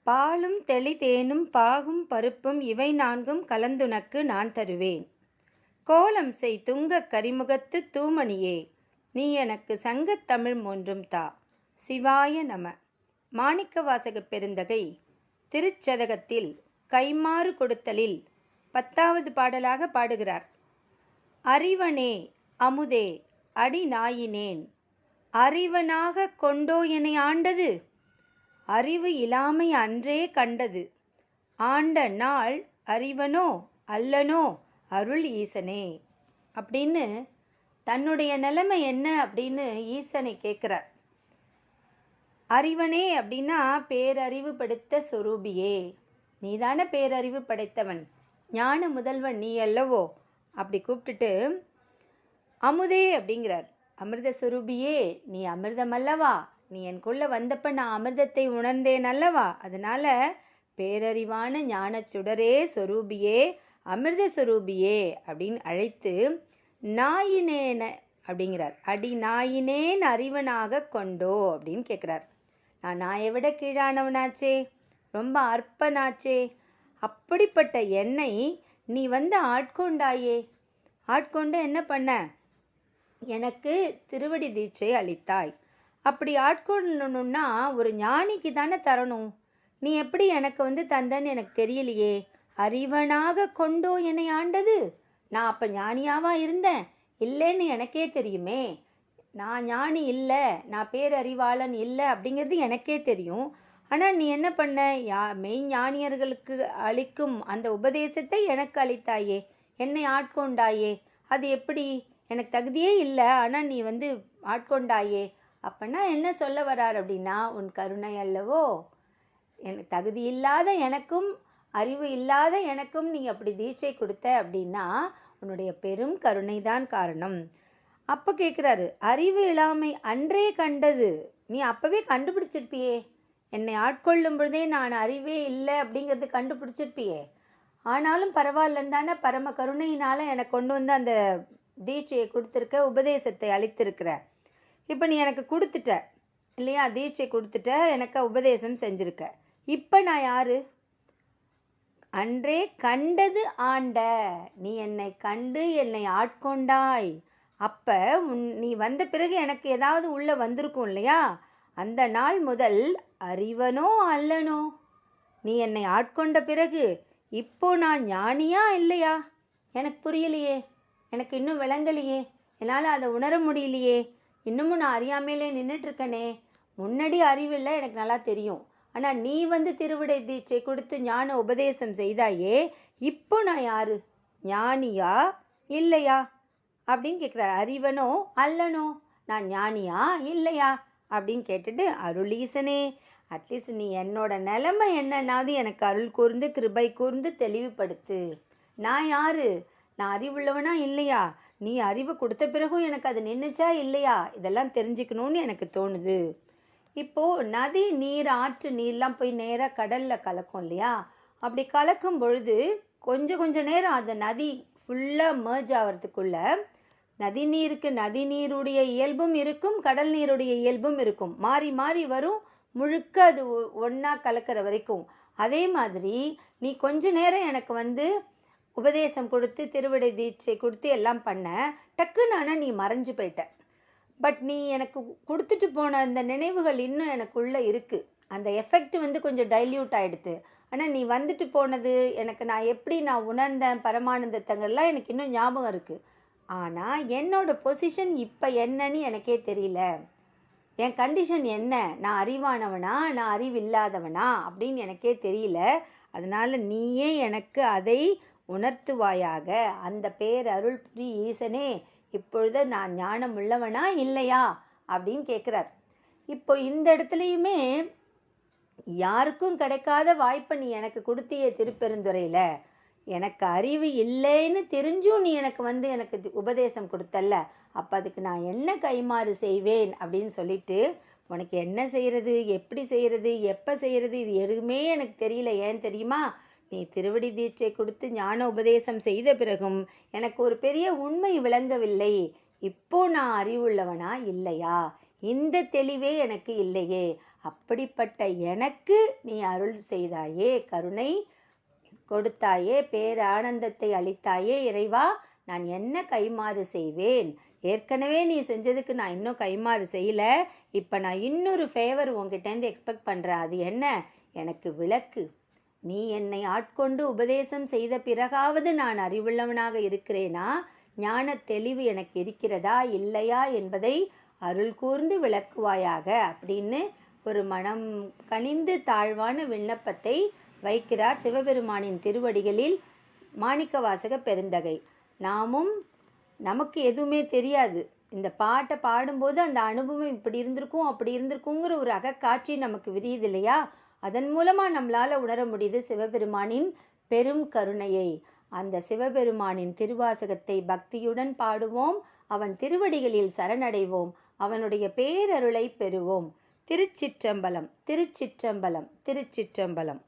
பாலும் தெளிதேனும் பாகும் பருப்பும் இவை நான்கும் கலந்துனக்கு நான் தருவேன். கோலம் செய் துங்கக் கரிமுகத்து தூமணியே, நீ எனக்கு சங்கத் தமிழ் மூன்றும் தா. சிவாய நம. மாணிக்கவாசகப் பெருந்தகை திருச்சதகத்தில் கைம்மாறு கொடுத்தலில் 10வது பாடலாக பாடுகிறார். அறிவனே அமுதே அடி நாயினேன், அறிவனாக கொண்டோ என்னை ஆண்டது. அறிவு இலாமை அன்றே கண்டது, ஆண்ட நாள் அறிவனோ அல்லனோ அருள் ஈசனே அப்படின்னு தன்னுடைய நிலைமை என்ன அப்படின்னு ஈசனை கேட்குறார். அறிவனே அப்படின்னா பேரறிவு படைத்த சொரூபியே, நீதான பேரறிவு படைத்தவன், ஞான முதல்வன் நீ அல்லவோ அப்படி கூப்பிட்டுட்டு அமுதே அப்படிங்கிறார். அமிர்த சொரூபியே, நீ அமிர்தம் அல்லவா, நீ எனக்குள்ளே வந்தப்போ நான் அமிர்தத்தை உணர்ந்தேன் அல்லவா, அதனால் பேரறிவான ஞான சுடரே சொரூபியே அமிர்த சொரூபியே அப்படின்னு அழைத்து நாயினேன அப்படிங்கிறார். அடி நாயினேன் அறிவனாக கொண்டோ அப்படின்னு கேட்குறார். நான் நாயை விட கீழானவனாச்சே, ரொம்ப அற்பனாச்சே, அப்படிப்பட்ட என்னை நீ வந்து ஆட்கொண்டாயே. ஆட்கொண்டு என்ன பண்ண, எனக்கு திருவடி தீட்சை அளித்தாய். அப்படி ஆட்கொள்ளணுன்னா ஒரு ஞானிக்கு தானே தரணும், நீ எப்படி எனக்கு வந்து தந்தன்னு எனக்கு தெரியலையே. அறிவனாக கொண்டோ என்னை ஆண்டது, நான் அப்போ ஞானியாவா இருந்தேன் இல்லைன்னு எனக்கே தெரியுமே. நான் ஞானி இல்லை, நான் பேரறிவாளன் இல்லை அப்படிங்கிறது எனக்கே தெரியும். ஆனால் நீ என்ன பண்ண, மெய் ஞானியர்களுக்கு அளிக்கும் அந்த உபதேசத்தை எனக்கு அளித்தாயே, என்னை ஆட்கொண்டாயே. அது எப்படி, எனக்கு தகுதியே இல்லை, ஆனால் நீ வந்து ஆட்கொண்டாயே. அப்போனா என்ன சொல்ல வரார் அப்படின்னா, உன் கருணை அல்லவோ, எனக்கு தகுதி இல்லாத எனக்கும் அறிவு இல்லாத எனக்கும் நீ அப்படி தீட்சை கொடுத்த அப்படின்னா உன்னுடைய பெரும் கருணை தான் காரணம். அப்போ கேட்குறாரு, அறிவு இல்லாமை அன்றே கண்டது, நீ அப்போவே கண்டுபிடிச்சிருப்பியே, என்னை ஆட்கொள்ளும் பொழுதே நான் அறிவே இல்லை அப்படிங்கிறது கண்டுபிடிச்சிருப்பியே. ஆனாலும் பரவாயில்லன்னு தானே பரம கருணையினால் எனக்கு கொண்டு வந்து அந்த தீட்சையை கொடுத்துருக்க, உபதேசத்தை அளித்திருக்கிற. இப்போ நீ எனக்கு கொடுத்துட்ட இல்லையா, தீட்சை கொடுத்துட்ட, எனக்கு உபதேசம் செஞ்சுருக்க. இப்போ நான் யார், அன்றே கண்டது ஆண்ட, நீ என்னை கண்டு என்னை ஆட்கொண்டாய். அப்போ நீ வந்த பிறகு எனக்கு ஏதாவது உள்ளே வந்திருக்கும் இல்லையா, அந்த நாள் முதல் அறிவனோ அல்லனோ, நீ என்னை ஆட்கொண்ட பிறகு இப்போ நான் ஞானியா இல்லையா எனக்கு புரியலையே, எனக்கு இன்னும் விளங்கலையே, என்னால் அதை உணர முடியலையே, இன்னமும் நான் அறியாமையிலே நின்றுட்டுருக்கனே. முன்னாடி அறிவில்லை எனக்கு நல்லா தெரியும், ஆனால் நீ வந்து திருவிடை தீட்சை கொடுத்து ஞான உபதேசம் செய்தாயே, இப்போ நான் யார், ஞானியா இல்லையா அப்படின்னு கேட்குறாரு. அறிவனோ அல்லனோ, நான் ஞானியா இல்லையா அப்படின்னு கேட்டுட்டு, அருளீசனே அட்லீஸ்ட் நீ என்னோட நிலைமை என்னன்னாவது எனக்கு அருள் கூர்ந்து கிருபை கூர்ந்து தெளிவுபடுத்து. நான் யார், நான் அறிவுள்ளவனா இல்லையா, நீ அறிவு கொடுத்த பிறகும் எனக்கு அது நின்றுச்சா இல்லையா, இதெல்லாம் தெரிஞ்சுக்கணும்னு எனக்கு தோணுது. இப்போது நதி நீர் ஆற்று நீர்லாம் போய் நேராக கடலில் கலக்கும் இல்லையா, அப்படி கலக்கும் பொழுது கொஞ்சம் நேரம் அந்த நதி ஃபுல்லாக மர்ஜ் ஆகிறதுக்குள்ள நதி நீருடைய இயல்பும் இருக்கும், கடல் நீருடைய இயல்பும் இருக்கும், மாறி மாறி வரும், முழுக்க அது ஒன்றா கலக்கிற வரைக்கும். அதே மாதிரி நீ கொஞ்ச நேரம் எனக்கு வந்து உபதேசம் கொடுத்து திருவிடை தீட்சை கொடுத்து எல்லாம் பண்ண, டக்குன்னு ஆனால் நீ மறைஞ்சு போயிட்ட. பட் நீ எனக்கு கொடுத்துட்டு போன அந்த நினைவுகள் இன்னும் எனக்குள்ளே இருக்குது, அந்த எஃபெக்ட் வந்து கொஞ்சம் டைல்யூட் ஆகிடுது. ஆனால் நீ வந்துட்டு போனது எனக்கு நான் எப்படி நான் உணர்ந்தேன் பரமானந்தத்தங்கள்லாம் எனக்கு இன்னும் ஞாபகம் இருக்குது. ஆனால் என்னோடய பொசிஷன் இப்போ என்னன்னு எனக்கே தெரியல, என் கண்டிஷன் என்ன, நான் அறிவானவனா நான் அறிவில்லாதவனா அப்படின்னு எனக்கே தெரியல. அதனால் நீயே எனக்கு அதை உணர்த்துவாயாக. அந்த பேரருள் புரி ஈசனே, இப்பொழுது நான் ஞானம் உள்ளவனா இல்லையா அப்படின்னு கேட்குறார். இப்போ இந்த இடத்துலையுமே யாருக்கும் கிடைக்காத வாய்ப்பை நீ எனக்கு கொடுத்தியே திருப்பெருந்துறையில். எனக்கு அறிவு இல்லைன்னு தெரிஞ்சும் நீ எனக்கு வந்து எனக்கு உபதேசம் கொடுத்தல்ல, அப்போ அதுக்கு நான் என்ன கைமாறு செய்வேன் அப்படின்னு சொல்லிட்டு, உனக்கு என்ன செய்கிறது, எப்படி செய்கிறது, எப்போ செய்கிறது, இது எதுவுமே எனக்கு தெரியல. ஏன் தெரியுமா, நீ திருவடி தீட்சை கொடுத்து ஞான உபதேசம் செய்த பிறகும் எனக்கு ஒரு பெரிய உண்மை விளங்கவில்லை. இப்போ நான் அறிவுள்ளவனா இல்லையா, இந்த தெளிவே எனக்கு இல்லையே. அப்படிப்பட்ட எனக்கு நீ அருள் செய்தாயே, கருணை கொடுத்தாயே, பேரானந்தத்தை அளித்தாயே இறைவா, நான் என்ன கைமாறு செய்வேன்? ஏற்கனவே நீ செஞ்சதுக்கு நான் இன்னும் கைமாறு செய்யலை. இப்போ நான் இன்னொரு ஃபேவர் உங்ககிட்டேருந்து எக்ஸ்பெக்ட் பண்ணுறேன். அது என்ன? எனக்கு விளக்கு. நீ என்னை ஆட்கொண்டு உபதேசம் செய்த பிறகாவது நான் அறிவுள்ளவனாக இருக்கிறேனா? ஞான தெளிவு எனக்கு இருக்கிறதா இல்லையா என்பதை அருள் கூர்ந்து விளக்குவாயாக அப்படின்னு ஒரு மனம் கனிந்து தாழ்வான விண்ணப்பத்தை வைக்கிறார் சிவபெருமானின் திருவடிகளில் மாணிக்கவாசக பெருந்தகை. நாமும் நமக்கு எதுவுமே தெரியாது. இந்த பாட்டை பாடும்போது அந்த அனுபவம் இப்படி இருந்திருக்கும் அப்படி இருந்திருக்குங்கிற ஒரு அகக்காட்சி நமக்கு விரியுது இல்லையா? அதன் மூலமாக நம்மளால் உணர முடியுது சிவபெருமானின் பெரும் கருணையை. அந்த சிவபெருமானின் திருவாசகத்தை பக்தியுடன் பாடுவோம், அவன் திருவடிகளில் சரணடைவோம், அவனுடைய பேரருளை பெறுவோம். திருச்சிற்றம்பலம், திருச்சிற்றம்பலம், திருச்சிற்றம்பலம்.